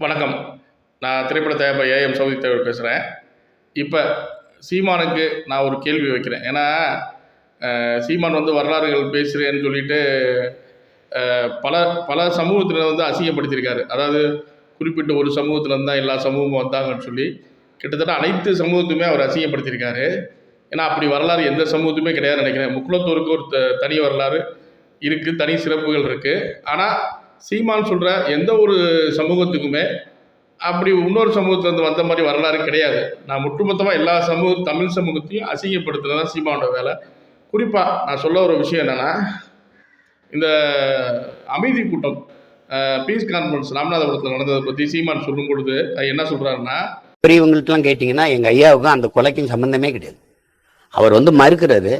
வணக்கம். நான் திரைப்பட தயாரிப்பாளர் ஏஎம் சௌதித்தேவர் பேசுகிறேன். இப்போ சீமானுக்கு நான் ஒரு கேள்வி வைக்கிறேன். ஏன்னா சீமான் வந்து வரலாறுகள் பேசுகிறேன்னு சொல்லிட்டு பல பல சமூகத்தினர் வந்து அசிங்கப்படுத்தியிருக்காரு. அதாவது குறிப்பிட்ட ஒரு சமூகத்தில் தான் எல்லா சமூகமும் வந்தாங்கன்னு சொல்லி கிட்டத்தட்ட அனைத்து சமூகத்துமே அவர் அசிங்கப்படுத்தியிருக்காரு. ஏன்னா அப்படி வரலாறு எந்த சமூகத்துமே கிடையாதுன்னு நினைக்கிறேன். முக்குளத்தூருக்கு ஒரு தனி வரலாறு இருக்குது, தனி சிறப்புகள் இருக்குது. ஆனால் சீமான் சொல்கிற எந்த ஒரு சமூகத்துக்குமே அப்படி இன்னொரு சமூகத்துலேருந்து வந்த மாதிரி வரலாறு கிடையாது. நான் ஒட்டுமொத்தமாக எல்லா தமிழ் சமூகத்தையும் அசிங்கப்படுத்துறது தான் சீமானோட வேலை. குறிப்பாக நான் சொல்ல ஒரு விஷயம் என்னென்னா, இந்த அமைதி கூட்டம் பீஸ் கான்ஃபரன்ஸ் ராமநாதபுரத்தில் நடந்ததை பற்றி சீமான் சொல்லும் பொழுது என்ன சொல்கிறாருன்னா, பெரியவங்கள்ட்டலாம் கேட்டிங்கன்னா எங்கள் ஐயாவுக்கும் அந்த கொலைக்கும் சம்மந்தமே கிடையாது. அவர் வந்து மறுக்கிறாரு.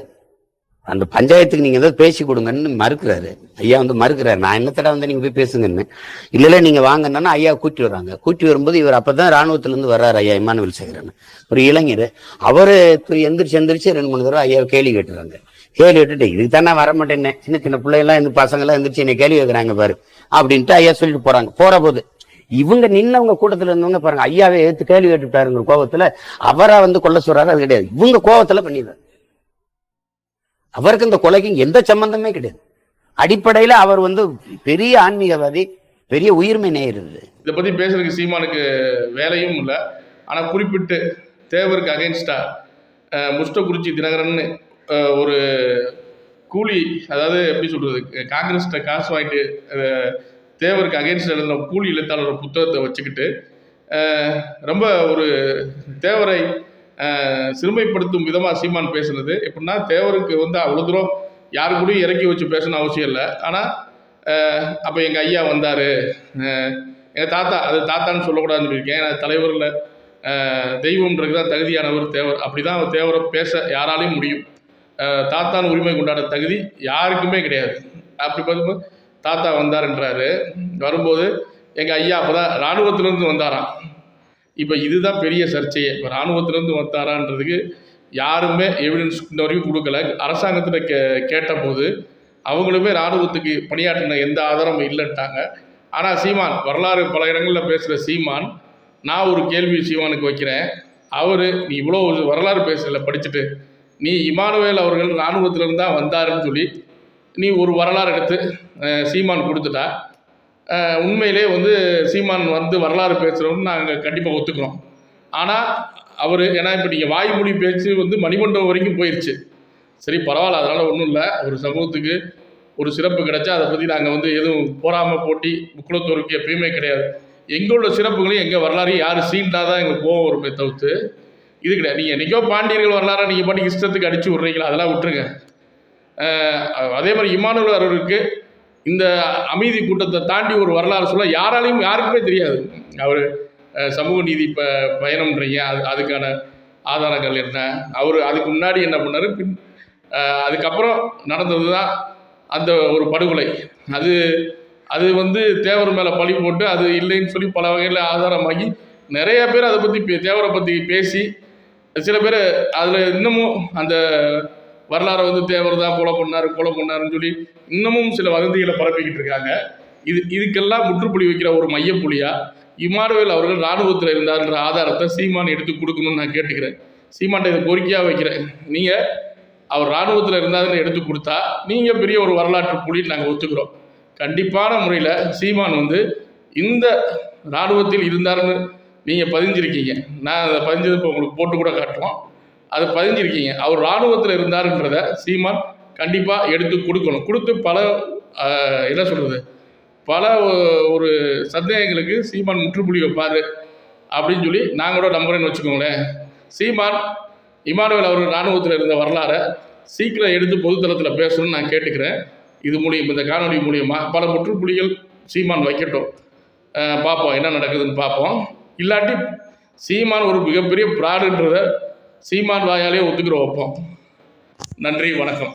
அந்த பஞ்சாயத்துக்கு நீங்கள் ஏதாவது பேசி கொடுங்கன்னு மறுக்கிறாரு. ஐயா வந்து மறுக்கிறாரு. நான் என்னத்தடா வந்து நீங்கள் போய் பேசுங்கன்னு. இல்லை நீங்கள் வாங்கன்னா ஐயா கூட்டி வர்றாங்க. கூட்டி வரும்போது இவர் அப்போ தான் இராணுவத்திலேருந்து வர்றாரு. ஐயா இமானுவேல் சேகரன் ஒரு இளைஞர். அவர் எந்திரிச்சு 2-3 தடவை ஐயாவை கேள்வி கேட்டுறாங்க. கேள்வி கேட்டுட்டு இதுக்கு தான் நான் வரமாட்டேன்னு, சின்ன சின்ன பிள்ளைகள்லாம் இந்த பசங்கள்லாம் எந்திரிச்சு என்னை கேள்வி கேட்குறாங்க பாரு அப்படின்ட்டு ஐயா சொல்லிட்டு போகிறாங்க. போகிற போது இவங்க நின்னவங்க கூட்டத்தில் இருந்தவங்க பாருங்க, ஐயாவை எடுத்து கேள்வி கேட்டுட்டாருங்கிற கோபத்தில் அவரை வந்து கொல்ல சொல்றாரு. அது கிடையாது, இவங்க கோபத்தில் பண்ணிடுறாரு. அவருக்கு இந்த கொலைக்கு எந்த சம்பந்தமே கிடையாது. அடிப்படையில் அவர் வந்து பெரிய ஆன்மீகவாதி, பெரிய உயிர்மை நேயர். இதை பற்றி பேசுறதுக்கு சீமானுக்கு வேலையும் இல்லை. ஆனால் குறிப்பிட்டு தேவருக்கு அகைன்ஸ்டா முஷ்டகுறிச்சி தினகரன் ஒரு கூலி, அதாவது எப்படி சொல்கிறது, காங்கிரஸ்கிட்ட காசு வாங்கிட்டு தேவருக்கு அகைன்ஸ்டாக எழுதின கூலி எழுத்தாளர் புத்தகத்தை வச்சுக்கிட்டு ரொம்ப ஒரு தேவரை சிறுமைப்படுத்தும் விதமாக சீமான் பேசுனது எப்படின்னா, தேவருக்கு வந்து அவ்வளோ தூரம் யாரு கூடயும் இறக்கி வச்சு பேசணும் அவசியம் இல்லை. ஆனால் அப்போ எங்கள் ஐயா வந்தார், எங்கள் தாத்தா, அது தாத்தான்னு சொல்லக்கூடாதுன்னு சொல்லியிருக்கேன். ஏன்னா தலைவரில் தெய்வம்ன்றது தான் தகுதியானவர் தேவர். அப்படி தான் அவர் தேவரை பேச யாராலையும் முடியும். தாத்தான்னு உரிமை கொண்டாட தகுதி யாருக்குமே கிடையாது. அப்படி பார்க்கும்போது தாத்தா வந்தாருன்றாரு. வரும்போது எங்கள் ஐயா அப்போ தான் இராணுவத்திலேருந்து வந்தாராம். இப்போ இதுதான் பெரிய சர்ச்சையே. இப்போ இராணுவத்திலேருந்து வந்தாரான்றதுக்கு யாருமே எவிடன்ஸ் இந்த வரைக்கும் கொடுக்கல. அரசாங்கத்தில் கேட்டபோது அவங்களுமே இராணுவத்துக்கு பணியாற்றின எந்த ஆதாரமும் இல்லைன்ட்டாங்க. ஆனால் சீமான் வரலாறு பல இடங்களில் பேசுகிற சீமான், நான் ஒரு கேள்வி சீமானுக்கு வைக்கிறேன். நீ இவ்வளோ வரலாறு பேசல படிச்சுட்டு, நீ இமானுவேல் அவர்கள் இராணுவத்திலேருந்து தான் வந்தாருன்னு சொல்லி நீ ஒரு வரலாறு எடுத்து சீமான் கொடுத்துட்டா, உண்மையிலே வந்து சீமான் வந்து வரலாறு பேசுகிறோம்னு நாங்கள் கண்டிப்பாக ஒத்துக்கிறோம். ஆனால் அவர் ஏன்னா இப்போ நீங்கள் வாய்மொழி பேச்சு வந்து மணிமண்டபம் வரைக்கும் போயிடுச்சு. சரி பரவாயில்ல, அதனால் ஒன்றும் இல்லை. ஒரு சமூகத்துக்கு ஒரு சிறப்பு கிடைச்சா அதை பற்றி நாங்கள் வந்து எதுவும் போராமல் போட்டி முக்குளத்தோருக்கு எப்பயுமே கிடையாது. எங்களோட சிறப்புகளையும் எங்கள் வரலாறையும் யார் சீண்டாதான் எங்களுக்கு கோவம் வருமே தவிர்த்து இது கிடையாது. நீங்கள் என்றைக்கோ பாண்டியர்கள் வரலாறை நீங்கள் பாட்டி இஷ்டத்துக்கு அடித்து விட்றீங்களா, அதெல்லாம் விட்டுருங்க. அதே மாதிரி இமானுவேல் அவருக்கு இந்த அமைதி கூட்டத்தை தாண்டி ஒரு வரலாறு சொல்ல யாருக்குமே தெரியாது. அவர் சமூக நீதி பயணம்ன்றீங்க, அதுக்கான ஆதாரங்கள் என்ன, அவர் அதுக்கு முன்னாடி என்ன பண்ணார், அதுக்கப்புறம் நடந்தது தான் அந்த ஒரு படுகொலை. அது வந்து தேவர் மேலே பழி போட்டு அது இல்லைன்னு சொல்லி பல வகையில் ஆதாரமாகி நிறைய பேர் அதை பற்றி தேவரை பற்றி பேசி, சில பேர் அதில் இன்னமும் அந்த வரலாறை வந்து தேவர் தான் கொலை பண்ணாருன்னு சொல்லி இன்னமும் சில வதந்திகளை பரப்பிக்கிட்டு இருக்காங்க. இதுக்கெல்லாம் முற்றுப்புள்ளி வைக்கிற ஒரு மையப்புள்ளியா இமானுவேல் அவர்கள் இராணுவத்தில் இருந்தார்ன்ற ஆதாரத்தை சீமான் எடுத்து கொடுக்கணும்னு நான் கேட்டுக்கிறேன். சீமான்ட்ட இதை கோரிக்கையாக வைக்கிறேன். நீங்கள் அவர் இராணுவத்தில் இருந்தாருன்னு எடுத்து கொடுத்தா நீங்கள் பெரிய ஒரு வரலாற்று புள்ளின்னு நாங்கள் ஒத்துக்கிறோம். கண்டிப்பான முறையில் சீமான் வந்து இந்த இராணுவத்தில் இருந்தாருன்னு நீங்கள் பதிஞ்சிருக்கீங்க. நான் அதை பதிஞ்சது இப்போ உங்களுக்கு போட்டு கூட காட்டுவோம். அதை பதிஞ்சிருக்கீங்க. அவர் இராணுவத்தில் இருந்தாருன்றத சீமான் கண்டிப்பாக எடுத்து கொடுக்கணும். கொடுத்து என்ன சொல்கிறது, பல ஒரு சந்தேகங்களுக்கு சீமான் முற்றுப்புள்ளி வைப்பார் அப்படின்னு சொல்லி நாங்கள் கூட நம்புறேன்னு வச்சுக்கோங்களேன். சீமான் இமானுவேல் அவர் இராணுவத்தில் இருந்த வரலாறை சீக்கிரம் எடுத்து பொதுத்தளத்தில் பேசணும்னு நான் கேட்டுக்கிறேன். இந்த காணொலி மூலியமாக பல முற்றுப்புள்ளிகள் சீமான் வைக்கட்டும். பார்ப்போம் என்ன நடக்குதுன்னு பார்ப்போம். இல்லாட்டி சீமான் ஒரு மிகப்பெரிய பிராடுன்றதை சீமான் வாயாலே ஒத்துக்கிற வைப்போம். நன்றி, வணக்கம்.